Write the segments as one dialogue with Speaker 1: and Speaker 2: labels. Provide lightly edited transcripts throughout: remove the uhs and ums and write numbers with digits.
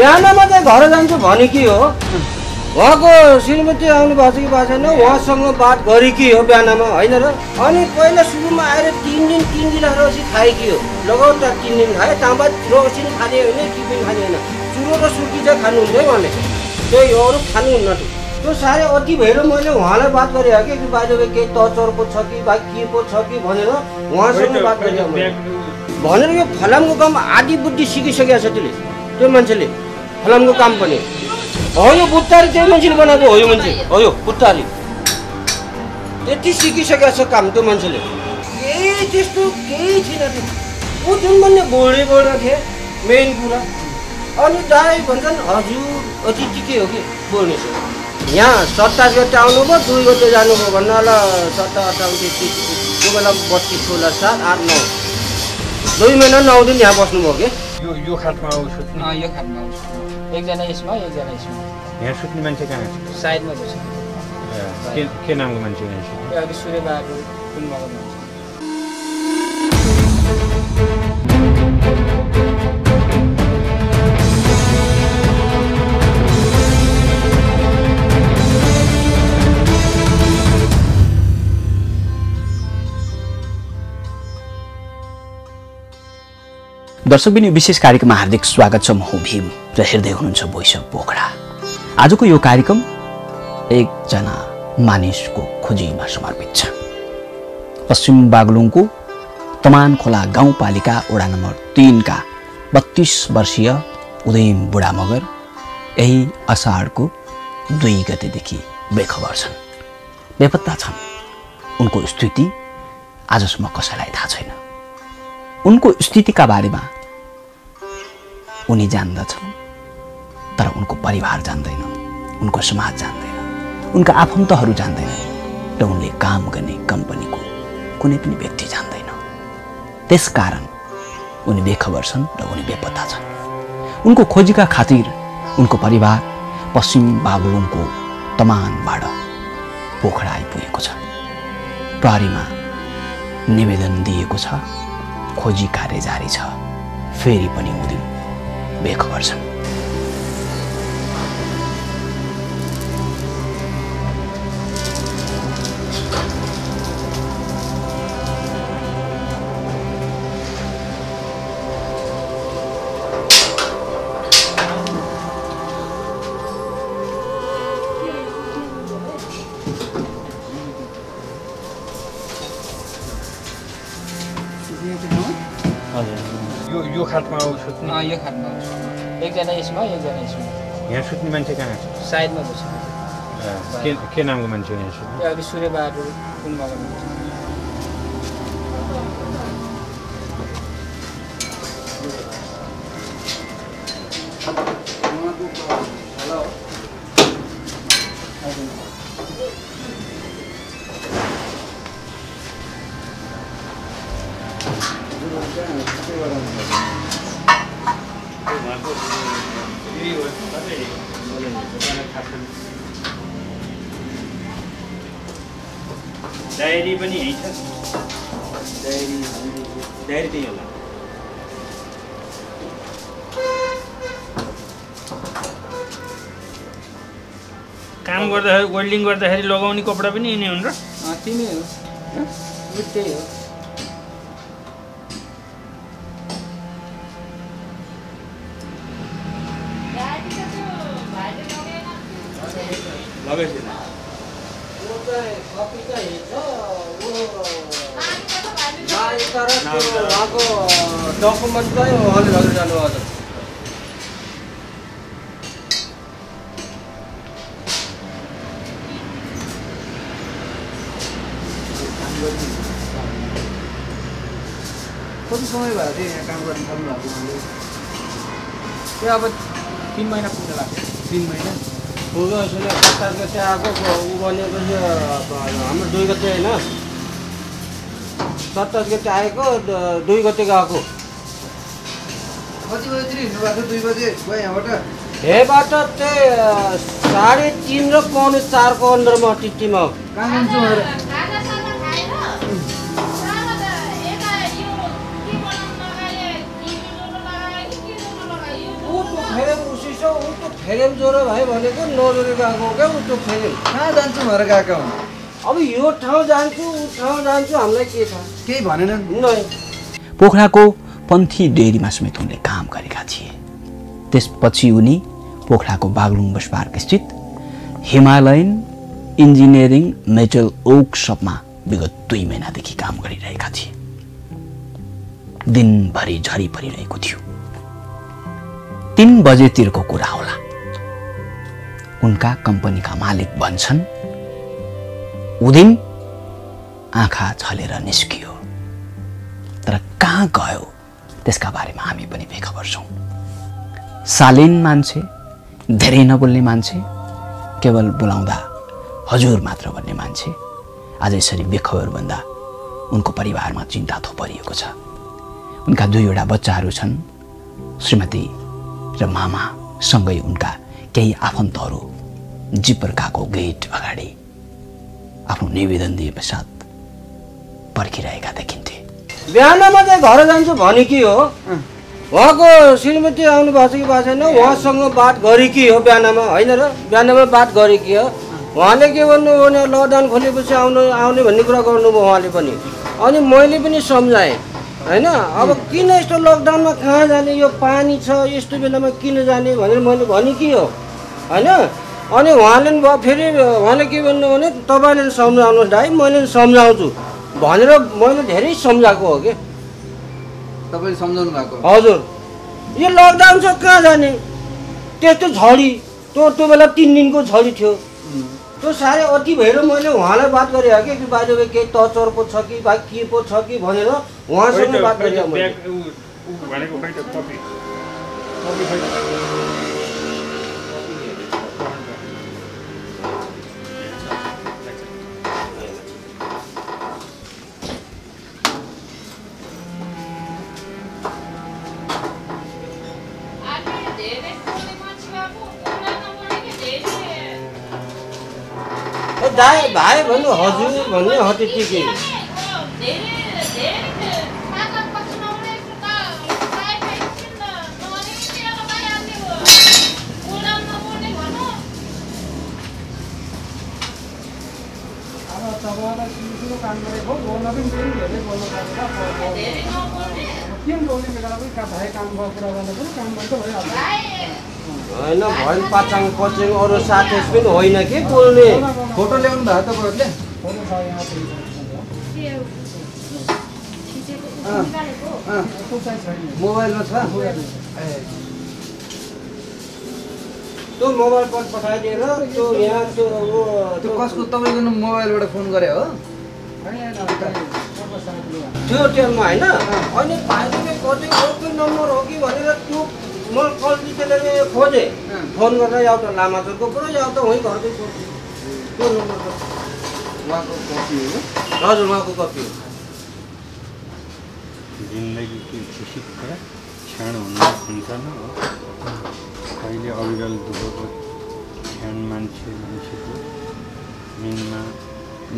Speaker 1: बिहानमा चाहिँ घर जान्छु भनेकी हो। उहाँको श्रीमती आउनु भएको छ कि भएको छैन उहाँसँग बात गरेकी हो बिहानमा होइन र। अनि पहिला सुरुमा आएर 3 दिन रसी खाएकी हो। लगातार 3 दिन खाए ताँबाद रसी खाने होइन टिफिन खाने होइन। चुरो र सुर्की चाहिँ खानुहुन्थ्यो उहाँले। त्यही अरू खानुहुन्न त्यो साह्रै अति भएर मैले उहाँलाई बात गरेँ कि बाहिर केही तचर पो छ कि बा के पो छ कि भनेर उहाँसँग बात गरेँ भनेर यो फलामको काम आदि बुद्धि सिकिसकेको छ त्यसले त्यो मान्छेले फलामको काम पनि हो। यो बुट्टारी त्यही मान्छेले बनाएको हो। यो मान्छे हो यो बुट्टारी त्यति सिकिसकेको छ काम त्यो मान्छेले। केही त्यस्तो केही थिएन ऊ जुन भन्ने बोल्ने थिए मेन कुरा। अनि दाइ भन्छन् हजुर अति टिके हो कि बोल्ने यहाँ 27 गते आउनुभयो 2 गते जानुभयो भन्नु होला। 27, 28, 30 त्यो बेला 32, 16, 7, 8, 9 2 महिना 9 दिन यहाँ बस्नुभयो कि
Speaker 2: यो खाटमा सुत्नु।
Speaker 3: यो खाटमा एकजना यसमा एकजना यसमा।
Speaker 2: यहाँ सुत्ने मान्छे कहाँ छ?
Speaker 3: साइडमा बस्छ।
Speaker 2: के नामको मान्छे यहाँ?
Speaker 3: अघि सूर्यबहादुर कुनमाको मान्छे।
Speaker 4: दर्शकबिन विशेष कार्यक्रममा हार्दिक स्वागत छ। म हुँ भीम र हेर्दै हुनुहुन्छ भोइस अफ पोखरा। आजको यो कार्यक्रम एकजना मानिसको खोजीमा समर्पित छ। पश्चिम बागलुङको तमान खोला गाउँपालिका वडा नम्बर 3 का 32 वर्षीय उदयम बुढा मगर यही असाढको 2 गतेदेखि बेखबर छन्, बेपत्ता छन्। उनको स्थिति आजसम्म कसैलाई थाहा छैन। उनको स्थितिका बारेमा उनी जान्दछन् तर उनको परिवार जान्दैन, उनको समाज जान्दैन, उनका आफन्तहरू जान्दैन र उनले काम गर्ने कम्पनीको कुनै पनि व्यक्ति जान्दैन। त्यसकारण उनी बेखबर छन् र उनी बेपत्ता छन्। उनको खोजीका खातिर उनको परिवार पश्चिम बागलुङको तमानबाट पोखरा आइपुगेको छ। प्रहरीमा निवेदन दिएको छ। खोजी कार्य जारी छ। फेरि पनि उनी बेखबर छन्।
Speaker 2: यो खाटमा सुत्नु।
Speaker 3: यो खाटमा एकजना यसमा एकजना यसमा।
Speaker 2: यहाँ सुत्ने मान्छे कहाँ छ?
Speaker 3: साइडमा बस्छ।
Speaker 2: के नामको मान्छे यहाँ सुत्नु?
Speaker 3: अघि सूर्यबहादुर कुनमाको मान्छे।
Speaker 2: डायरी पनि यही छ। डायरी त्यही होला। काम गर्दाखेरि वेल्डिङ गर्दाखेरि लगाउने कपडा पनि यिनै हुन् र?
Speaker 3: तिमी हो त्यही हो।
Speaker 1: उहाँको डकुमेन्ट चाहिँ उहाँले लगेर जानुभएको छ।
Speaker 3: कति समय भएको थियो यहाँ काम गर्न थाल्नु भएको? त्यो अब 3 महिना पुग्न लाग्यो। 3 महिना
Speaker 1: पुग्यो। 27 गते आएको ऊ भनेपछि हाम्रो 2 गते होइन 27 गते आएको 2 गते गएको।
Speaker 3: कति बजीतिर हिँड्नु भएको? 2 बजे गयो यहाँबाट।
Speaker 1: यहीबाट चाहिँ 3:30 र 4:45 को अन्डरमा टिटीमा
Speaker 3: कहाँ जान्छु भनेर
Speaker 1: यसो उतो फेरेम ज्वरो भाइ भनेको नजरे गएको क्या उतो फेरेम
Speaker 3: कहाँ जान्छु भनेर गएको
Speaker 1: अब यो ठाउँ जान्छु ऊ ठाउँ जान्छु हामीलाई के थाहा
Speaker 3: केही भनेन
Speaker 1: नै
Speaker 4: पोखराको पन्थी डेरीमा समेत उनले काम गरेका थिए। त्यसपछि उनी पोखराको बागलुङ बस पार्क स्थित हिमालयन इन्जिनियरिङ मेटल वर्कसपमा विगत 2 महिनादेखि काम गरिरहेका थिए। दिनभरि झरी परिरहेको थियो। 3 बजेतिरको कुरा होला। उनका कम्पनीका मालिक भन्छन् उदिन आँखा छलेर निस्कियो, तर कहाँ गयो त्यसका बारेमा हामी पनि बेखबर छौँ। शालीन मान्छे, धेरै नबोल्ने मान्छे, केवल बोलाउँदा हजुर मात्र भन्ने मान्छे आज यसरी बेखबर भन्दा उनको परिवारमा चिन्ता थोपरिएको छ। उनका 2वटा बच्चाहरू छन्। श्रीमती र मामा सँगै उनका केही आफन्तहरू जिपर्काको गेट अगाडि आफ्नो निवेदन दिए पश्चात पर्खिरहेका देखिन्थे।
Speaker 1: बिहानमा चाहिँ घर जान्छु भने के हो उहाँको श्रीमती आउनु भएको छ कि भएको छैन उहाँसँग बात गरेकी हो बिहानमा होइन र बिहानमा बात गरेकी हो। उहाँले के भन्नु भने लकडाउन खोलेपछि आउने भन्ने कुरा गर्नुभयो उहाँले पनि। अनि मैले पनि सम्झाएँ होइन अब किन यस्तो लकडाउनमा कहाँ जाने यो पानी छ यस्तो बेलामा किन जाने भनेर मैले भने के हो होइन। अनि उहाँले फेरि उहाँले के भन्नु भने तपाईँले सम्झाउनुहोस् दाइ मैले सम्झाउँछु भनेर मैले धेरै सम्झाएको हो कि
Speaker 3: तपाईँले सम्झाउनु भएको
Speaker 1: हजुर। यो लकडाउन छ कहाँ जाने त्यस्तो झडी त्यो बेला 3 दिनको झडी थियो त्यो साह्रै अति भएर मैले उहाँलाई बात गरेँ कि बाहिर केही टचर पो छ कि बा के पो छ कि भनेर उहाँसँग बात गरेँ मैले। दाइ भाइ भन्नु हजुर भन्ने हो त्यतिकै। होइन भएन पाचाङ पचाङ अरू साथी पनि होइन कि बोल्ने।
Speaker 3: फोटो ल्याउनु भएको तपाईँहरूले मोबाइलमा छ
Speaker 1: त्यो मोबाइल पर पठाइदिएर त्यो यहाँ त्यो
Speaker 3: कसको तपाईँको मोबाइलबाट फोन गरे हो
Speaker 1: त्यो टेलमा होइन। अनि भाइले कति अर्को नम्बर हो कि भनेर त्यो म कल्पितले खोजेँ फोन गर्दा एउटा लामाचोरको पुरा एउटा वहीँ घरकै खोजेँ त्यो नम्बर
Speaker 3: उहाँको कपी हो
Speaker 1: हजुर उहाँको कपी हो।
Speaker 5: जिन्दगी की खुशी का क्षण हुन्छ न हो कहिले अविरल दुःखको क्षण मान्छेको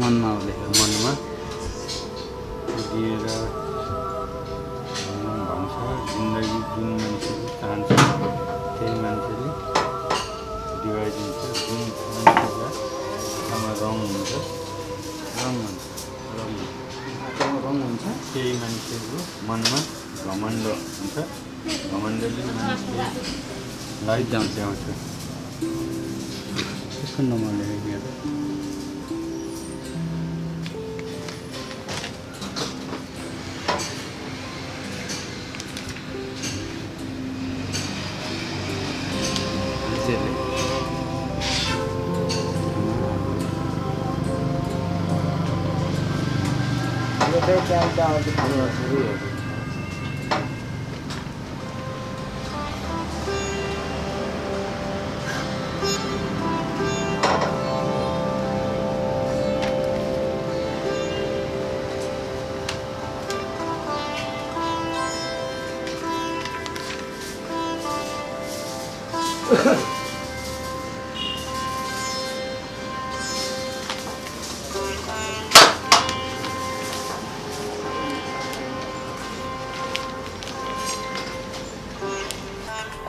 Speaker 5: मनमा दिएर भन्छ जिन्दगी जुन मान्छेले चाहन्छ त्यही मान्छेले दिवाइदिन्छ। जुन मान्छेको आँखामा रङ हुन्छ त्यही मान्छेको मनमा घमण्ड हुन्छ। घमण्डले मान्छेलाई ल्याउँछ। त्यसको नम्बर लेखेको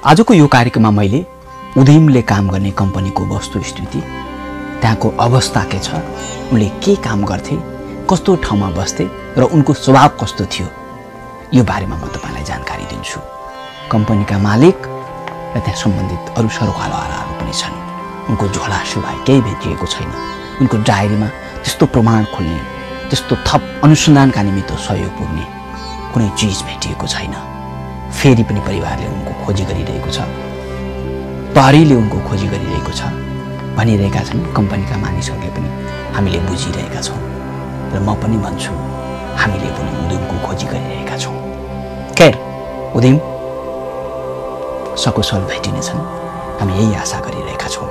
Speaker 4: आजको यो कार्यक्रममा मैले उदिमले काम गर्ने कम्पनीको वस्तुस्थिति, त्यहाँको अवस्था के छ, उनले के काम गर्थे, कस्तो ठाउँमा बस्थे र उनको स्वभाव कस्तो थियो, यो बारेमा म तपाईलाई जानकारी दिन्छु। कम्पनीका मालिक र त्यहाँ सम्बन्धित अरू सरकारवालाहरू पनि छन्। उनको झोला सिवाय केही भेटिएको छैन। उनको डायरीमा त्यस्तो प्रमाण खोल्ने, त्यस्तो थप अनुसन्धानका निमित्त सहयोग पुग्ने कुनै चिज भेटिएको छैन। फेरि पनि परिवारले उनको खोजी गरिरहेको छ, प्रहरीले उनको खोजी गरिरहेको छ भनिरहेका छन्। कम्पनीका मानिसहरूले पनि हामीले बुझिरहेका छौँ र म पनि भन्छु हामीले पनि उदिमको खोजी गरिरहेका छौँ। खैर, उदिम सकुशल भेटिनेछन्, हामी यही आशा गरिरहेका छौँ।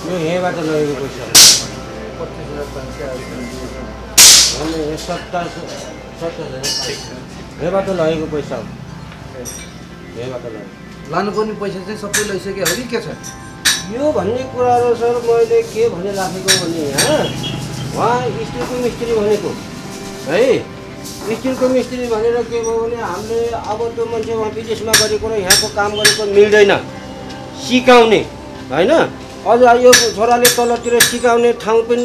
Speaker 1: यो यहीँबाट लगेको पैसा यहीँबाट लगेको पैसा हो। यहीँबाट लगेको
Speaker 3: लानुपर्ने पैसा चाहिँ सबै लैसक्यो हो कि के छ?
Speaker 1: यो भन्ने कुराहरू सर मैले के भने राखेको भने यहाँ उहाँ स्टिलको मिस्त्री भनेको है, स्टिलको मिस्त्री भनेर के भयो भने हामीले अब त्यो मान्छे उहाँ विदेशमा गरेको र यहाँको काम गरेको मिल्दैन, सिकाउने होइन। अझ यो छोराले तलतिर सिकाउने ठाउँ पनि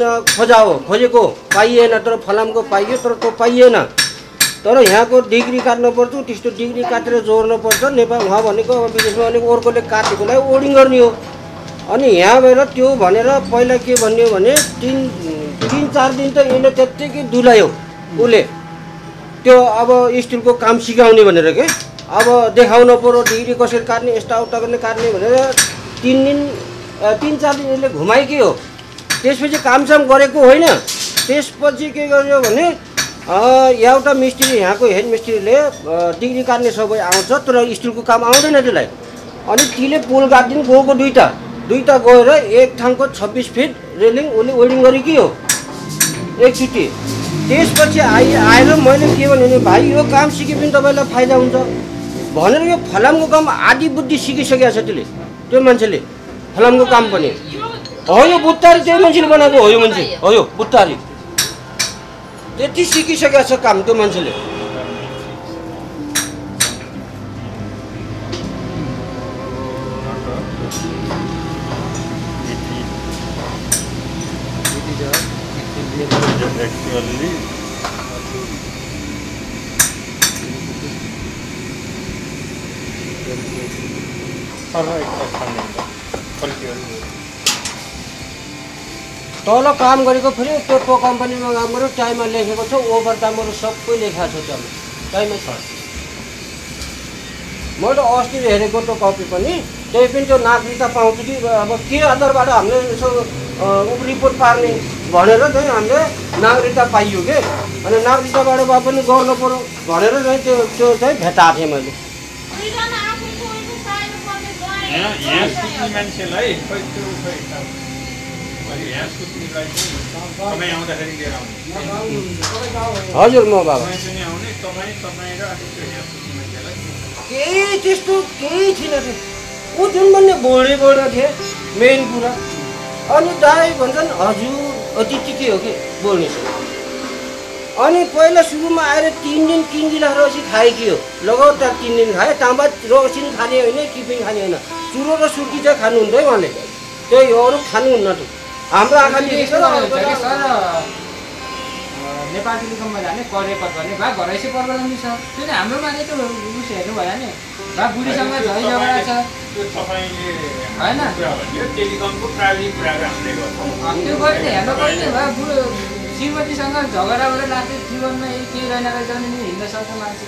Speaker 1: खोजेको पाइएन, तर फलामको पाइयो तर त्यो पाइएन। तर यहाँको डिग्री काट्नु पर्छ, त्यस्तो डिग्री काटेर जोड्नु पर्छ। नेपाल उहाँ भनेको विदेशमा भनेको अर्कोले काटेकोलाई ओडिङ गर्ने हो। अनि यहाँ भएर त्यो भनेर पहिला के भन्ने हो भने 3-4 दिन त यसले त्यत्तिकै दुलायो उसले त्यो अब स्टिलको काम सिकाउने भनेर के अब देखाउनु पर्यो डिग्री कसरी काट्ने, यस्ता उता गर्ने काट्ने भनेर 3-4 दिन यसले घुमाइके हो। त्यसपछि कामसाम गरेको होइन। त्यसपछि के गर्यो भने एउटा मिस्त्री, यहाँको हेड मिस्त्रीले डिग्री काट्ने सबै आउँछ तर स्टिलको काम आउँदैन त्यसलाई। अनि तीले पुल गाडिदिनु गएको दुईटा गएर एक ठाउँको 26 फिट रेलिङ उसले वेल्डिङ गरेकी हो एकचोटि। त्यसपछि आएर मैले के भने भाइ यो काम सिके पनि तपाईँलाई फाइदा हुन्छ भनेर यो फलामको काम आदि बुद्धि सिकिसकेको छ त्यसले, त्यो मान्छेले फलामको काम पनि हो। यो बुत्तारी त्यही मान्छेले बनाएको हो, यो मान्छे हो, यो बुत्तारी त्यति सिकिसकेको छ काम त्यो मान्छेले।
Speaker 5: Actually,
Speaker 1: तल काम गरेको फेरि त्यो कम्पनीमा काम गरेको टाइममा लेखेको छ, ओभर टाइमहरू सबै लेखाएको छ त्यहाँ टाइममै छ। मैले अस्ति हेरेको त्यो कपी पनि त्यही पनि त्यो नागरिकता पाउँछु कि अब के आधारबाट हामीले यसो रिपोर्ट पार्ने भनेर चाहिँ हामीले नागरिकता पाइयो कि, अनि नागरिकताबाट भए पनि गर्नु पऱ्यो भनेर चाहिँ त्यो चाहिँ भेटाएको थिएँ मैले।
Speaker 2: मान्छेलाई
Speaker 1: हजुर म बाबा केही त्यस्तो केही थिएन थियो। ऊ जुन भन्ने बोल्दै थिए मेन कुरा। अनि दाइ भन्छन् हजुर त्यति के हो कि बोल्ने। अनि पहिला सुरुमा आएर 3 दिन 3 गिलास खाएकी हो, लगातार 3 दिन खाएँ। ताँबा रक्सी खाने होइन, किपिङ खाने होइन, चुरो र सुर्की चाहिँ खानुहुन्थ्यो है उहाँले, त्यही हो, अरू खानुहुन्न। त्यो हाम्रो आँखाले
Speaker 3: नेपाल टेलिकममा जाने करेकट गर्ने भए घरैसी प्रब्लम छ। त्यो नि हाम्रोमा नै त उस हेर्नु भयो नि, भए बुढीसँग झै झगडा छ होइन,
Speaker 2: टेलिकमको प्राविधिक कुराहरू हामीले गर्छौँ।
Speaker 3: त्यो गर्ने हेर्नु पर्ने भए बुढो श्रीमतीसँग झगडा गरेर लाग्थ्यो जीवनमा यही केही रहेन रहेछ भने हिँड्न सक्छ मान्छे,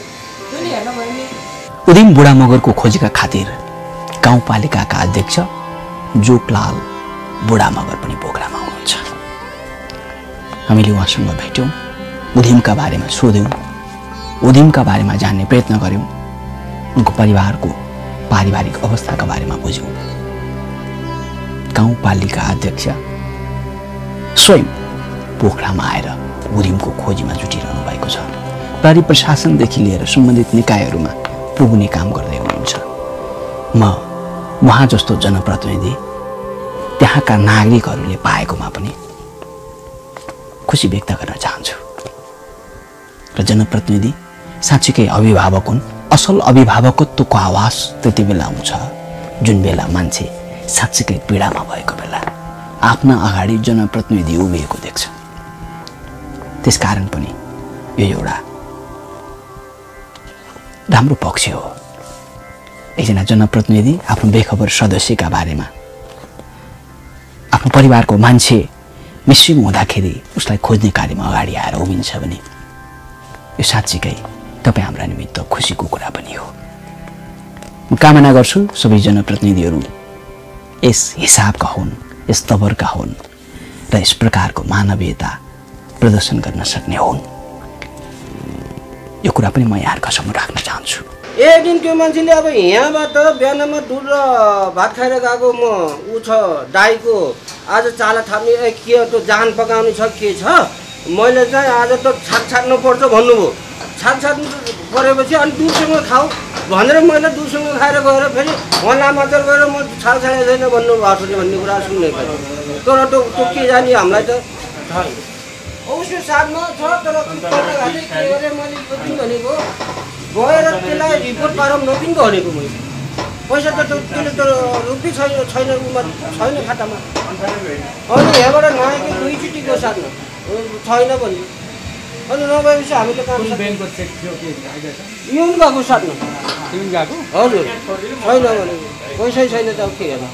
Speaker 3: त्यो नि हेर्नु भयो नि।
Speaker 4: उदिम बुढा मगरको खोजीका खातिर गाउँपालिकाका अध्यक्ष जोकलाल बुढा मगर पनि पोखरामा हुनुहुन्छ। हामीले उहाँसँग भेट्यौँ, उदिमका बारेमा सोध्यौँ, उदिमका बारेमा जान्ने प्रयत्न गऱ्यौँ, उनको परिवारको पारिवारिक अवस्थाका बारेमा बुझ्यौँ। गाउँपालिका अध्यक्ष स्वयं पोखरामा आएर बुधिमको खोजीमा जुटिरहनु भएको छ। प्रहरी प्रशासनदेखि लिएर सम्बन्धित निकायहरूमा पुग्ने काम गर्दै हुनुहुन्छ। म उहाँ जस्तो जनप्रतिनिधि त्यहाँका नागरिकहरूले पाएकोमा पनि खुसी व्यक्त गर्न चाहन्छु। र जनप्रतिनिधि साँच्चीकै अभिभावक हुन्। असल अभिभावकत्वको आवाज त्यति बेला आउँछ जुन बेला मान्छे साँच्चीकै पीडामा भएको बेला आफ्ना अगाडि जनप्रतिनिधि उभिएको देख्छ। त्यसकारण पनि यो एउटा राम्रो पक्ष हो। एकजना जनप्रतिनिधि आफ्नो बेखबर सदस्यका बारेमा आफ्नो परिवारको मान्छे मिसिङ हुँदाखेरि उसलाई खोज्ने कार्यमा अगाडि आएर उभिन्छ भने यो साँच्चीकै तपाईँ हाम्रा निमित्त खुसीको कुरा पनि हो। म कामना गर्छु सबै जनप्रतिनिधिहरू यस हिसाबका हुन्, यस तवरका हुन् र यस प्रकारको मानवीयता प्रदर्शन गर्न सक्ने हुन्। यो कुरा पनि म यहाँहरुका सम्मुख राख्न चाहन्छु।
Speaker 1: एक दिन त्यो मान्छेले अब यहाँबाट बिहानमा दुध र भात खाएर गएको म ऊ छ दाईको आज चाला थाप्ने के त जान पकाउने छ के छ, मैले चाहिँ आज त छाक छाक्नु पर्छ भन्नुभयो। छाक छाक्नु परेपछि अनि दुधसँग खाऊ भनेर मैले दुधसँग खाएर गएर फेरि वहाँ मात्र गएर म छाक छाकेको छैन भन्नुभएको छ भन्ने कुरा सुनेको। तर त्यो के जाने हामीलाई त उसको साथमा छ। तर के गरेँ मैले यो दिन भनेको गएर त्यसलाई रिपोर्ट पारौँ नपिन भनेको मैले। पैसा त त्यसले त रुपियाँ छैन उमा छैन खातामा। अनि यहाँबाट नआएको दुईचोटिको साथमा छैन भन्यो। अनि नभएपछि हामीले काम
Speaker 3: ब्याङ्कको चेक थियो के
Speaker 1: युन गएको साथमा
Speaker 3: गएको
Speaker 1: हजुर छैन भनेको पैसै छैन त के हेर्नु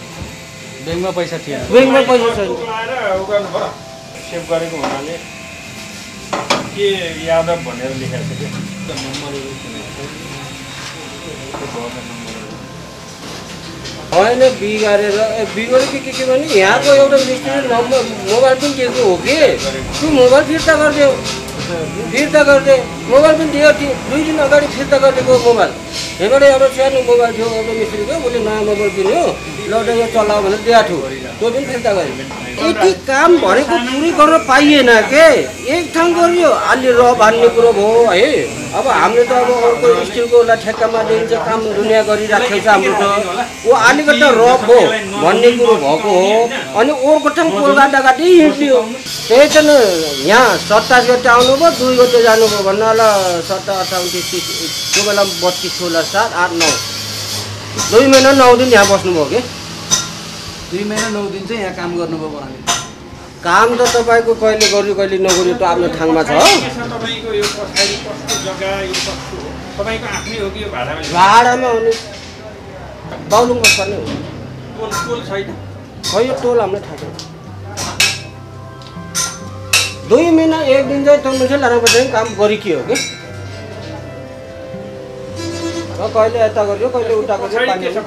Speaker 3: ब्याङ्कमा पैसा थिएन।
Speaker 1: ब्याङ्कमा पैसा छैन।
Speaker 2: सेभ गरेको हुनाले के यादव भनेर लेखेको छ कि
Speaker 1: होइन बिगारेर के भने यहाँको एउटा मिस्त्री नम्बर मोबाइल पनि दिएको हो कि त्यो मोबाइल फिर्ता गरिदियो मोबाइल पनि दियो 2 दिन अगाडि फिर्ता गरिदिएको मोबाइल। यहाँबाट एउटा सानो मोबाइल थियो एउटा मिस्त्रीको, उसले नयाँ मोबाइल किन्यो लौटा यो चलाऊ भनेर दिएको थियो, त्यो पनि फिर्ता गरिदियो। यति काम भनेको पुरै गर्न पाइएन के, एक ठाउँ गरियो अलि र भन्ने कुरो भयो है। अब हामीले त अब अर्को स्टिलको उसलाई ठेक्कामा दिन्छ काम दुनियाँ गरिराखेको छ हाम्रो त, ऊ अलिकति रफ हो भन्ने कुरो भएको हो। अनि अर्को ठाउँ कोलकाता गाडी हिँड्यो, त्यही त यहाँ 27 गते आउनुभयो 2 गते जानुभयो भन्नु होला। 27, 28, 30 त्यो बेला 32, 16, 7, 8, 9 2 महिना 9 दिन यहाँ बस्नुभयो कि
Speaker 3: 2 महिना 9 दिन चाहिँ यहाँ काम गर्नुभयो भने
Speaker 1: काम त तपाईँको कहिले गर्यो कहिले नगर्यो त आफ्नो ठाउँमा छ।
Speaker 2: तपाईँको यो पछाडि कस्तो जग्गा यो कस्तो हो तपाईँको आफ्नै हो कि यो
Speaker 1: भाडामा हो नि बाउलुङ पर्ने हो।
Speaker 2: टोल छैन
Speaker 1: खै यो टोल हामीलाई थाहा छैन। 2 महिना 1 दिन चाहिँ त्यो मान्छे लानुपर्छ काम गरिकियो कि कहिले यता गर्यो कहिले उता गर्यो।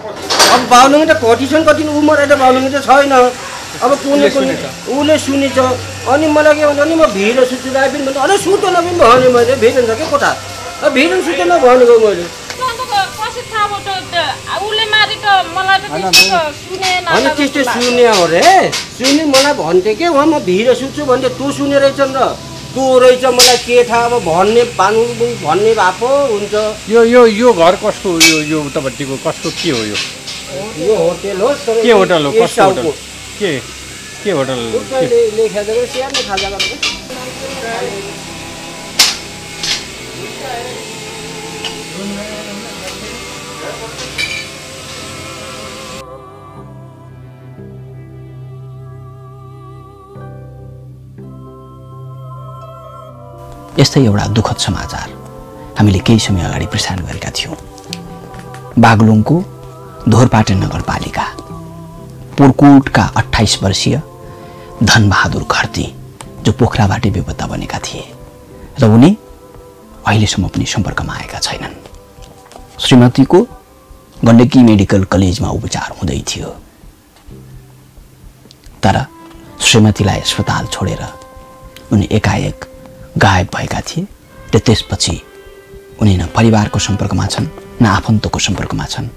Speaker 1: अब बाउलुङ त कतिसम्म कति उमर त बाउलुङ त छैन। अब कुनै उसले सुनेछ अनि मलाई के भन्छ नि म भिड सुत्छु दाइ पनि भन्छ अरे सुतेन पनि भने मैले भिड हुन्छ के कोठा अब भिड सुतेन भनेको मैले अनि त्यस्तो सुने हो रे सुनि मलाई भन्थ्यो कि उहाँ म भिड सुत्छु भन्थ्यो तँ सुने रहेछ नि र तँ रहेछ मलाई के थाहा अब भन्ने भन्ने भएको हुन्छ।
Speaker 5: यो घर कस्तो यो उतापट्टिको कस्तो के हो
Speaker 1: यो होटेल हो
Speaker 5: के होटल हो कस्तो होटल के होटल
Speaker 1: लेखेको सानो खाजा गरेको
Speaker 4: यस्तै एउटा दुःखद समाचार हामीले केही समय अगाडि प्रसारण गरेका थियौं। बागलुङको धोरपाटे नगरपालिका पुरकोटका 28 वर्षीय धनबहादुर घरती जो पोखराबाटै बेपत्ता बनेका थिए र उनी अहिलेसम्म पनि सम्पर्कमा आएका छैनन्। श्रीमतीको गण्डकी मेडिकल कलेजमा उपचार हुँदै थियो तर श्रीमतीलाई अस्पताल छोडेर उनी एकाएक गायब भएका थिए र त्यसपछि उनी न परिवारको सम्पर्कमा छन् न आफन्तको सम्पर्कमा छन्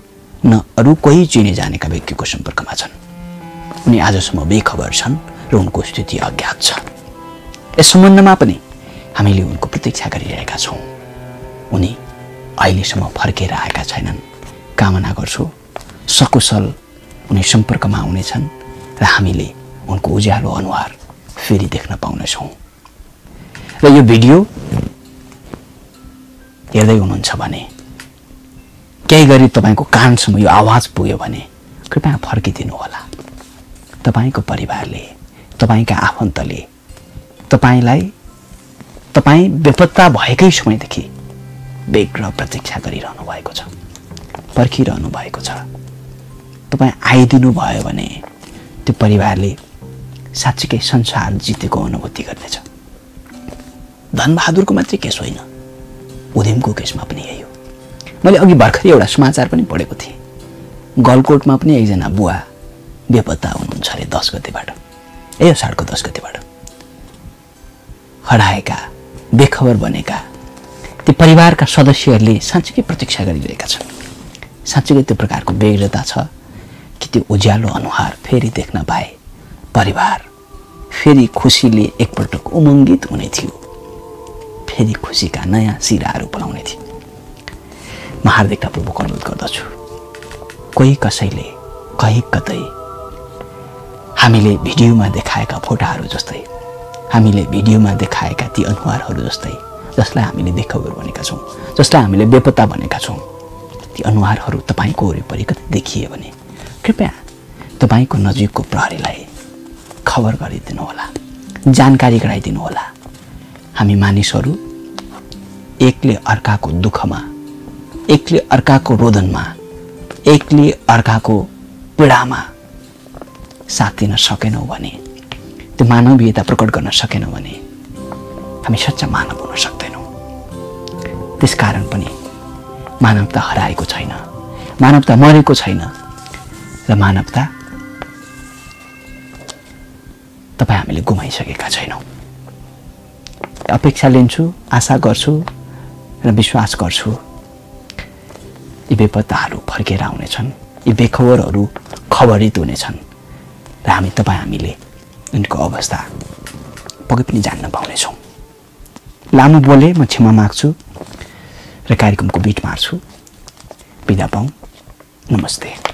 Speaker 4: न अरू कोही चिने जानेका व्यक्तिको सम्पर्कमा छन्। उनी आजसम्म बेखबर छन् र उनको स्थिति अज्ञात छ। यस सम्बन्धमा पनि हामीले उनको प्रतीक्षा गरिरहेका छौँ। उनी अहिलेसम्म फर्केर आएका छैनन्। कामना गर्छु सकुशल उनी सम्पर्कमा आउनेछन् र हामीले उनको उज्यालो अनुहार फेरि देख्न पाउनेछौँ। र यो भिडियो हेर्दै हुनुहुन्छ भने केही गरी तपाईँको कानसम्म यो आवाज पुग्यो भने कृपया फर्किदिनु होला। तपाईँको परिवारले, तपाईँका आफन्तले तपाईँ बेपत्ता भएकै समयदेखि बेग्र प्रतीक्षा गरिरहनु भएको छ, पर्खिरहनु भएको छ। तपाईँ आइदिनु भयो भने त्यो परिवारले साँच्चीकै संसार जितेको अनुभूति गर्नेछ। धनबहादुरको मात्रै केस होइन, उदिमको केसमा पनि यही हो। मैले अघि भर्खरै एउटा समाचार पनि पढेको थिएँ। गलकोटमा पनि एकजना बुवा बेपत्ता हुनुहुन्छ अरे 10 गतेबाट, असाढको 10 गतेबाट। हराएका, बेखबर बनेका ती परिवारका सदस्यहरूले साँच्चीकै प्रतीक्षा गरिरहेका छन्। साँच्चीकै त्यो प्रकारको बेग्रता छ कि त्यो उज्यालो अनुहार फेरि देख्न पाए परिवार फेरि खुसीले एकपटक उमङ्गित हुने थियो, फेरि खुसीका नयाँ सिराहरू पलाउने थियो। म हार्दिक प्रभुको अनुरोध गर्दछु, कोही कसैले कहीँ कतै हामीले भिडियोमा देखाएका फोटाहरू जस्तै, हामीले भिडियोमा देखाएका ती अनुहारहरू जस्तै, जसलाई हामीले बेखबर भनेका छौँ, जसलाई हामीले बेपत्ता भनेका छौँ, ती अनुहारहरू तपाईँको वरिपरि कतै देखिए भने कृपया तपाईँको नजिकको प्रहरीलाई खबर गरिदिनु होला, जानकारी गराइदिनु होला। हामी मानिसहरू एकले अर्काको दुःखमा, एकले अर्काको रोदनमा, एकले अर्काको पीडामा साथ दिन सकेनौँ भने, त्यो मानवीयता प्रकट गर्न सकेनौँ भने हामी सच्चा मानव हुन सक्दैनौँ। त्यसकारण पनि मानवता हराएको छैन, मानवता मरेको छैन र मानवता तपाईँ हामीले गुमाइसकेका छैनौँ। अपेक्षा लिन्छु, आशा गर्छु र विश्वास गर्छु यी बेपत्ताहरू फर्केर आउनेछन्, यी बेखबरहरू खबरित हुनेछन् र हामीले उनको अवस्था पक्कै पनि जान्न पाउनेछौँ। लामो बोले, म क्षमा माग्छु र कार्यक्रमको बिट मार्छु। बिदा पाऊँ। नमस्ते।